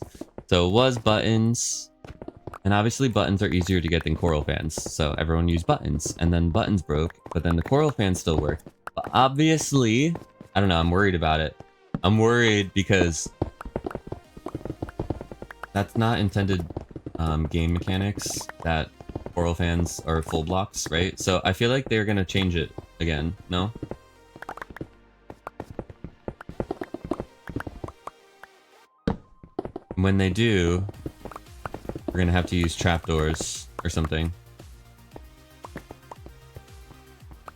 So it was buttons, and obviously buttons are easier to get than coral fans, so everyone used buttons, and then buttons broke, but then the coral fans still work. But obviously, I don't know, I'm worried about it. I'm worried because that's not intended game mechanics, that coral fans are full blocks, right? So I feel like they're gonna change it again, no? When they do, we're gonna have to use trapdoors or something.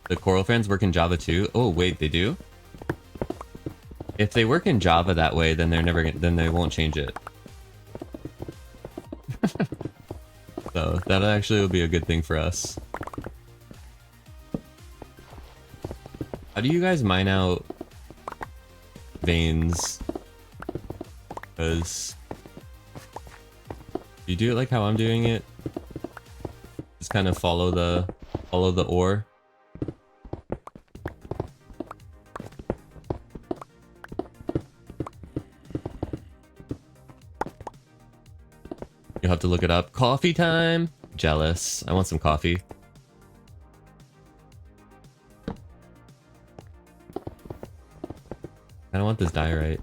The coral fans work in Java too? Oh wait, they do? If they work in Java that way, then then they won't change it. So that actually will be a good thing for us. How do you guys mine out veins? Because you do it like how I'm doing it. Just kind of follow the ore. You'll have to look it up. Coffee time? Jealous. I want some coffee. I don't want this diorite.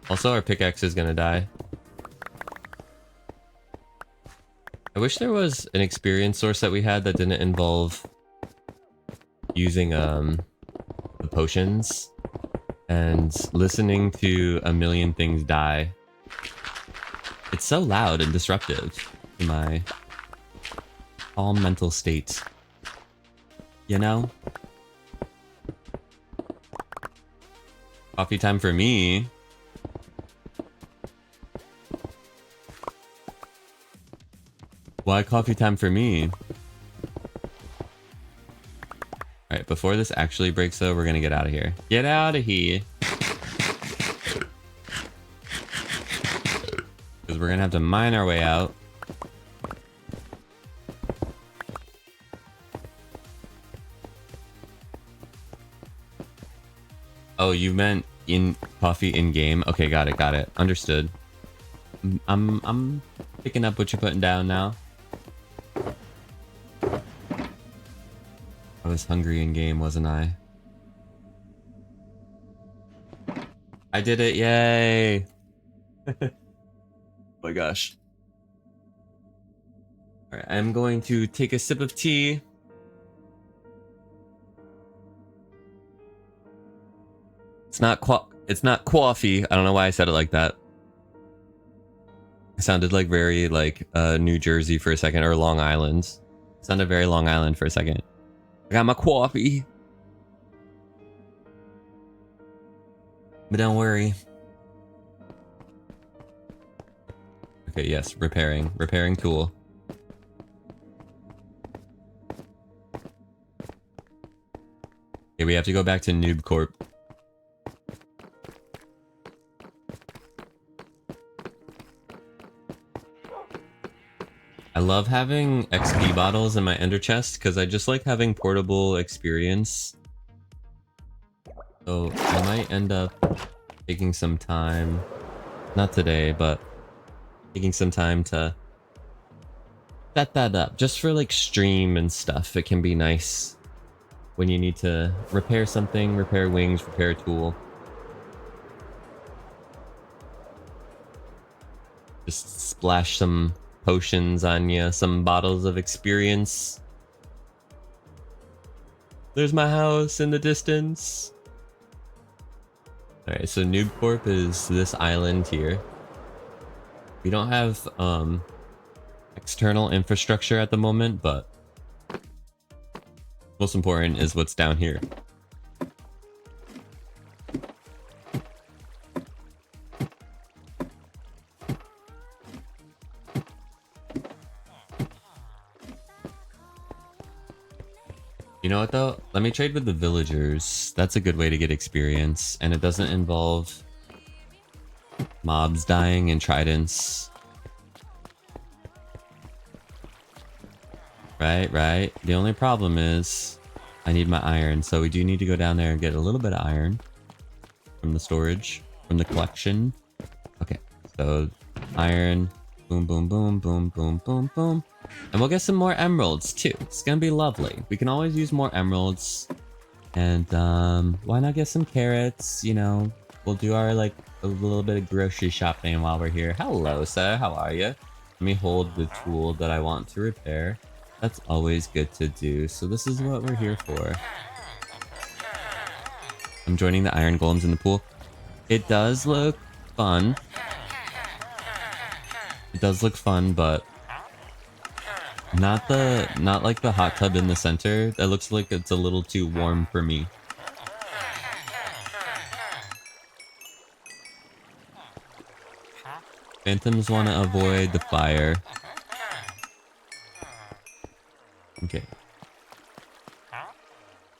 Also, our pickaxe is gonna die. I wish there was an experience source that we had that didn't involve using the potions and listening to a million things die. It's so loud and disruptive to my calm mental state. You know? Coffee time for me. Why coffee time for me? Alright, before this actually breaks though, we're gonna get out of here. Get out of here! Because we're gonna have to mine our way out. Oh, you meant in coffee in game? Okay, got it. Understood. I'm picking up what you're putting down now. I was hungry in game, wasn't I? I did it, yay! Oh my gosh. Alright, I'm going to take a sip of tea. It's not coffee. I don't know why I said it like that. It sounded like very like New Jersey for a second, or Long Island. It sounded very Long Island for a second. I got my coffee. But don't worry. Okay, yes, repairing. Repairing tool. Okay, we have to go back to Noob Corp. I love having XP bottles in my ender chest because I just like having portable experience. So I might end up taking some time, not today, but taking some time to set that up just for like stream and stuff. It can be nice when you need to repair something, repair wings, repair a tool. Just splash some potions on you, some bottles of experience. There's my house in the distance. Alright, so Noob Corp is this island here. We don't have external infrastructure at the moment, but most important is what's down here. You know what though? Let me trade with the villagers. That's a good way to get experience, and it doesn't involve mobs dying and tridents. Right. The only problem is I need my iron, so we do need to go down there and get a little bit of iron from the storage, from the collection. Okay, so iron, boom, boom, boom, boom, boom, boom, boom. And we'll get some more emeralds too. It's gonna be lovely. We can always use more emeralds. And why not get some carrots? You know, we'll do our like a little bit of grocery shopping while we're here. Hello, sir. How are you? Let me hold the tool that I want to repair. That's always good to do. So this is what we're here for. I'm joining the iron golems in the pool. It does look fun. It does look fun, but not like the hot tub in the center. That looks like it's a little too warm for me. Phantoms want to avoid the fire. Okay.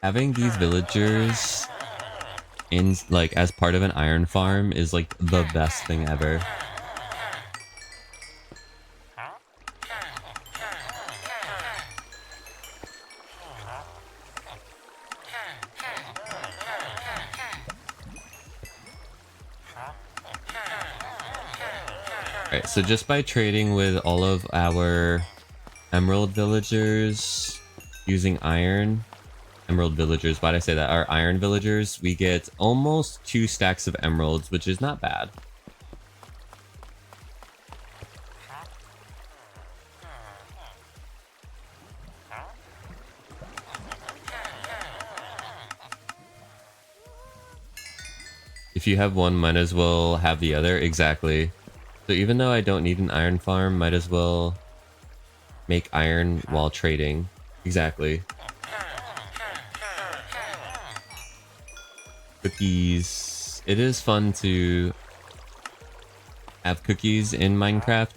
Having these villagers in like as part of an iron farm is like the best thing ever. Alright, so just by trading with all of our emerald villagers using iron, emerald villagers, why'd I say that? Our iron villagers, we get almost 2 stacks of emeralds, which is not bad. If you have one, might as well have the other. Exactly. So even though I don't need an iron farm, might as well make iron while trading. Exactly. Cookies. It is fun to have cookies in Minecraft,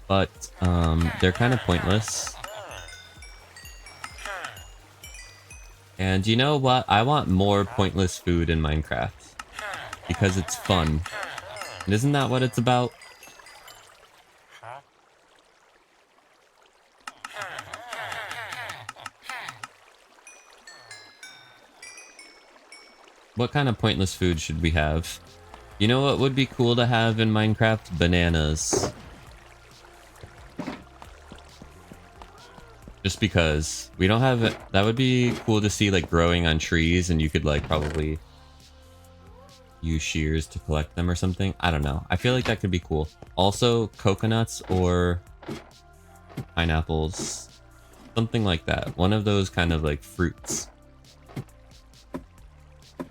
but they're kind of pointless. And you know what? I want more pointless food in Minecraft because it's fun. And isn't that what it's about? What kind of pointless food should we have? You know what would be cool to have in Minecraft? Bananas. Just because we don't have it. That would be cool to see like growing on trees, and you could like probably use shears to collect them or something. I don't know. I feel like that could be cool. Also coconuts or pineapples. Something like that. One of those kind of like fruits.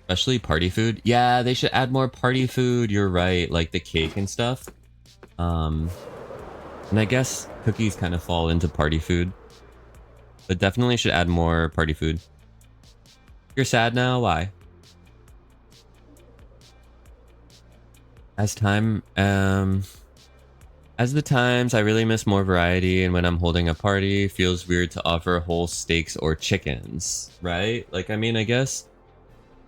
Especially party food. Yeah, they should add more party food. You're right. Like the cake and stuff. And I guess cookies kind of fall into party food. But definitely should add more party food. You're sad now? Why? As time, as the times, I really miss more variety, and when I'm holding a party, feels weird to offer whole steaks or chickens, right? Like, I mean, I guess,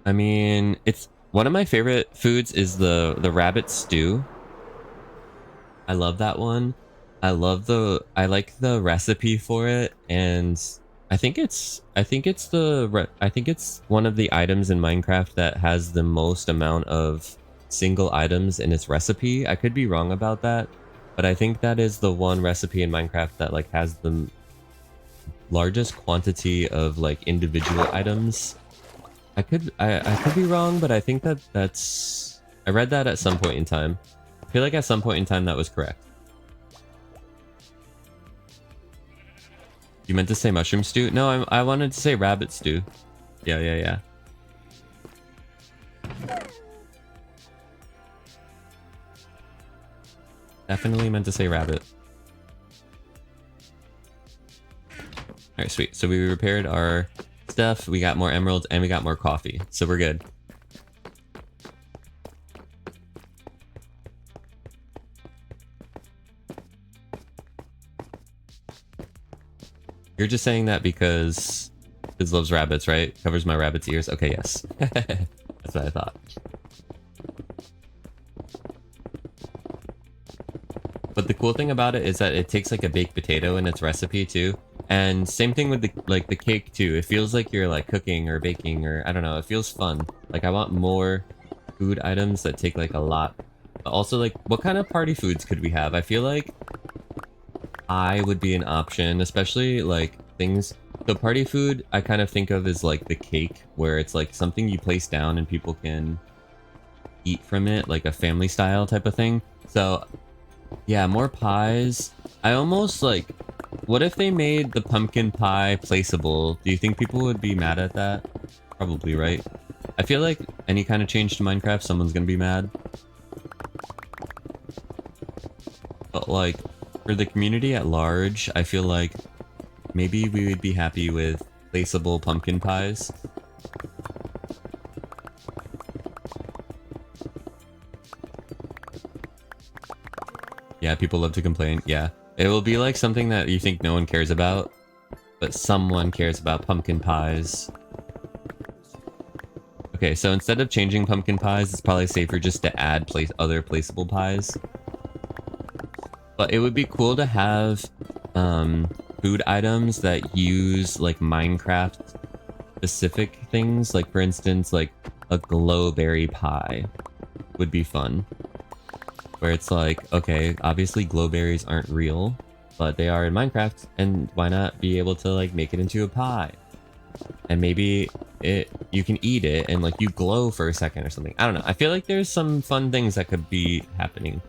I mean, it's one of my favorite foods is the rabbit stew. I love that one. I like the recipe for it, and I think it's one of the items in Minecraft that has the most amount of single items in its recipe. I could be wrong about that, but I think that is the one recipe in Minecraft that like has the largest quantity of like individual items. I could be wrong, but I think I read that at some point in time. I feel like at some point in time that was correct. You meant to say mushroom stew? No, I wanted to say rabbit stew. Yeah. Definitely meant to say rabbit. Alright, sweet. So we repaired our stuff, we got more emeralds, and we got more coffee. So we're good. You're just saying that because Liz loves rabbits, right? Covers my rabbit's ears. Okay, yes. That's what I thought. But the cool thing about it is that it takes like a baked potato in its recipe too. And same thing with the cake too. It feels like you're like cooking or baking, or I don't know, it feels fun. Like I want more food items that take like a lot. But also like what kind of party foods could we have? I feel like pie would be an option, especially like things. The party food I kind of think of as like the cake, where it's like something you place down and people can eat from it, like a family style type of thing. So yeah, more pies. I almost like, what if they made the pumpkin pie placeable? Do you think people would be mad at that? Probably, right? I feel like any kind of change to Minecraft, someone's gonna be mad. But like, for the community at large, I feel like maybe we would be happy with placeable pumpkin pies. Yeah, people love to complain. Yeah. It will be like something that you think no one cares about, but someone cares about pumpkin pies. Okay, so instead of changing pumpkin pies, it's probably safer just to add other placeable pies. But it would be cool to have food items that use like Minecraft specific things. Like for instance, like a glowberry pie would be fun. Where it's like, okay, obviously glowberries aren't real, but they are in Minecraft, and why not be able to like make it into a pie? And maybe you can eat it and like you glow for a second or something. I don't know. I feel like there's some fun things that could be happening.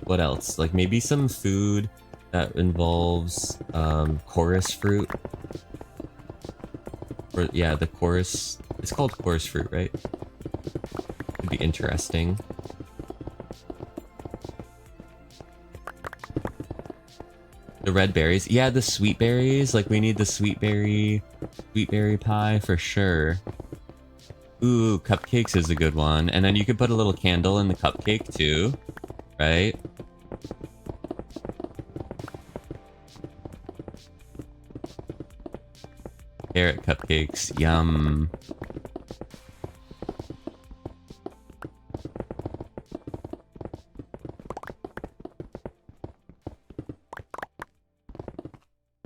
What else? Like maybe some food that involves chorus fruit. Or yeah, the chorus. It's called chorus fruit, right? Could be interesting. The red berries. Yeah, the sweet berries. Like, we need the sweet berry pie for sure. Ooh, cupcakes is a good one. And then you could put a little candle in the cupcake too, right? Carrot cupcakes. Yum.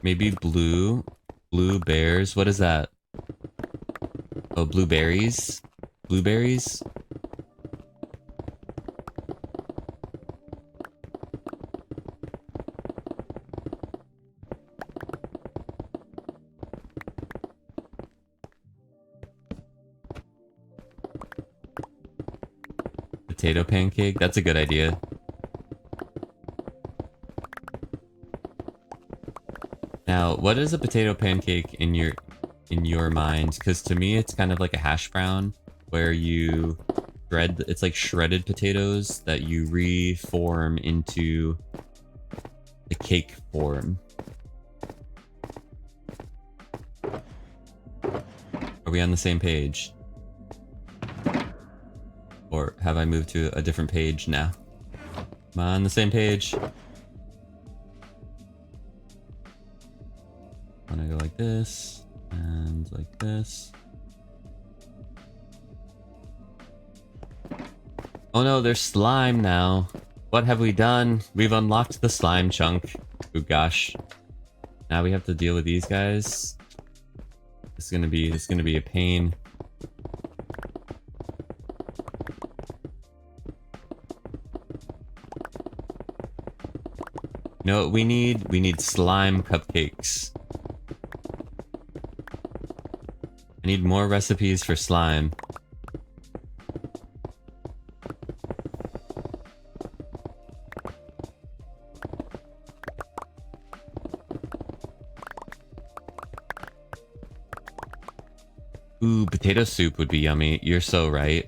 Maybe blue bears. What is that? Oh, blueberries. Blueberries. Potato pancake. That's a good idea. Now, what is a potato pancake in your mind? Because to me, it's kind of like a hash brown, where you it's like shredded potatoes that you reform into the cake form. Are we on the same page? Or have I moved to a different page now? Am I on the same page? I'm gonna go like this and like this. Oh no, there's slime now. What have we done? We've unlocked the slime chunk. Oh gosh. Now we have to deal with these guys. It's gonna be a pain. You know what we need? We need slime cupcakes. I need more recipes for slime. Ooh, potato soup would be yummy. You're so right.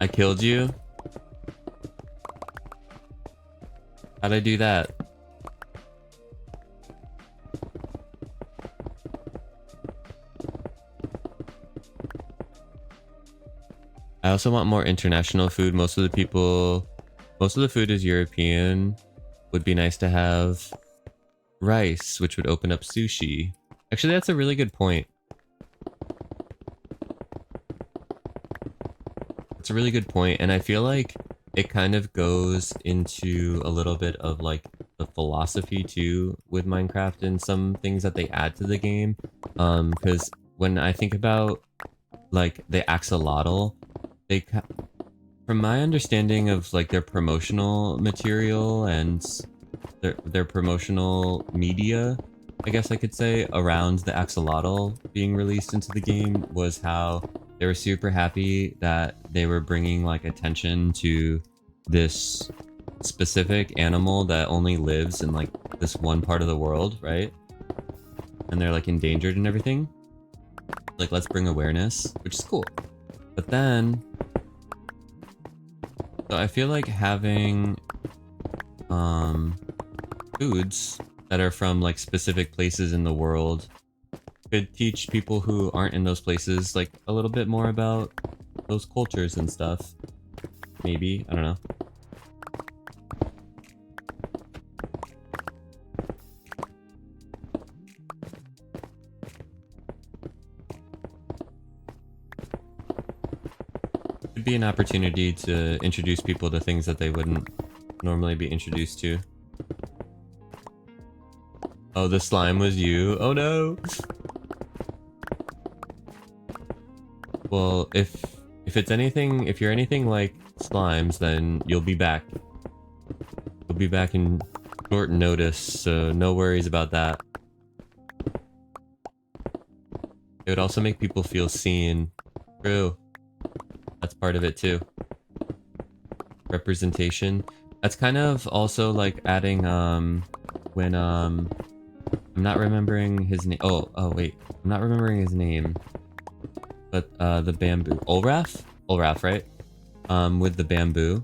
I killed you? How'd I do that? I also want more international food. Most of the food is European. Would be nice to have rice, which would open up sushi. Actually, that's a really good point. It's a really good point, and I feel like it kind of goes into a little bit of like the philosophy too with Minecraft and some things that they add to the game. Because when I think about like the axolotl, from my understanding of like their promotional material and their promotional media, I guess I could say, around the axolotl being released into the game was how they were super happy that they were bringing like attention to this specific animal that only lives in like this one part of the world, right? And they're like endangered and everything. Like, let's bring awareness, which is cool. But then, so I feel like having foods that are from like specific places in the world could teach people who aren't in those places like a little bit more about those cultures and stuff. Maybe, I don't know. Could be an opportunity to introduce people to things that they wouldn't normally be introduced to. Oh, the slime was you. Oh no. Well, if it's anything, if you're anything like slimes, then you'll be back. You'll be back in short notice, so no worries about that. It would also make people feel seen. True. That's part of it too. Representation. That's kind of also like adding when I'm not remembering his name. Oh wait. I'm not remembering his name. But the bamboo. Olaf, right? With the bamboo.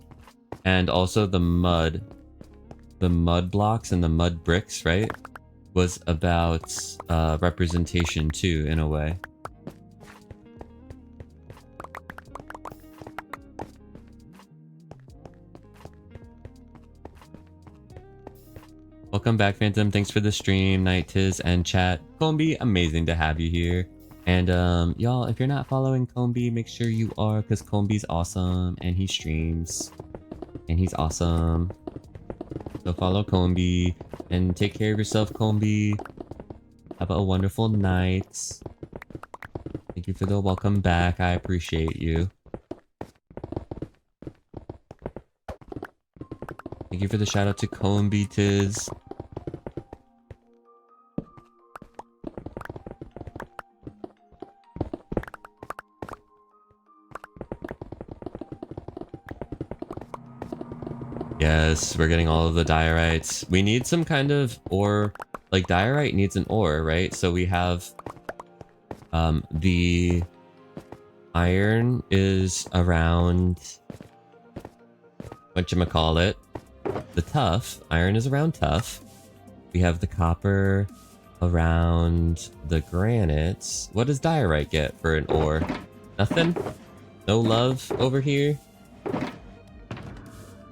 And also the mud. The mud blocks and the mud bricks, right? Was about representation too, in a way. Welcome back, Phantom. Thanks for the stream, Night Tiz, and chat. Combi, amazing to have you here. And y'all, if you're not following Combi, make sure you are, because Combi's awesome, and he streams. And he's awesome. So follow Combi, and take care of yourself, Combi. Have a wonderful night. Thank you for the welcome back. I appreciate you. Thank you for the shout out to Combi Tiz. Yes, we're getting all of the diorites. We need some kind of ore, like diorite needs an ore, right? So we have the iron is around whatchamacallit, the tuff. Iron is around tuff. We have the copper around the granites. What does diorite get for an ore? Nothing? No love over here?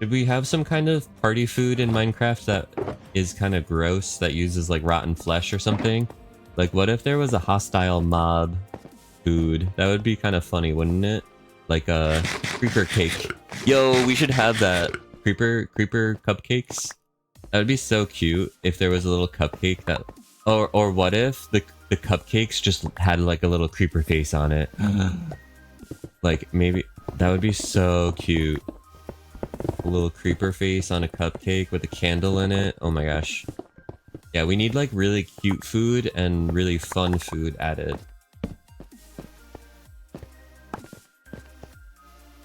Did we have some kind of party food in Minecraft that is kind of gross, that uses like rotten flesh or something? Like what if there was a hostile mob food? That would be kind of funny, wouldn't it? Like a creeper cake. Yo, we should have that. Creeper cupcakes? That would be so cute if there was a little cupcake that... Or what if the cupcakes just had like a little creeper face on it? Like maybe... That would be so cute. A little creeper face on a cupcake with a candle in it. Oh my gosh. Yeah, we need like really cute food and really fun food added.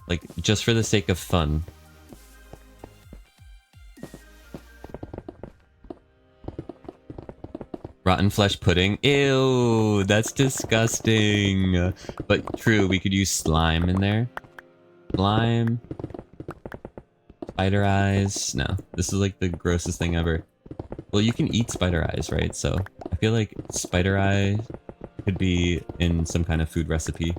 Like, just for the sake of fun. Rotten flesh pudding? Ew, that's disgusting. But true, we could use slime in there. Slime. Spider eyes. No, this is like the grossest thing ever. Well, you can eat spider eyes, right? So I feel like spider eye could be in some kind of food recipe.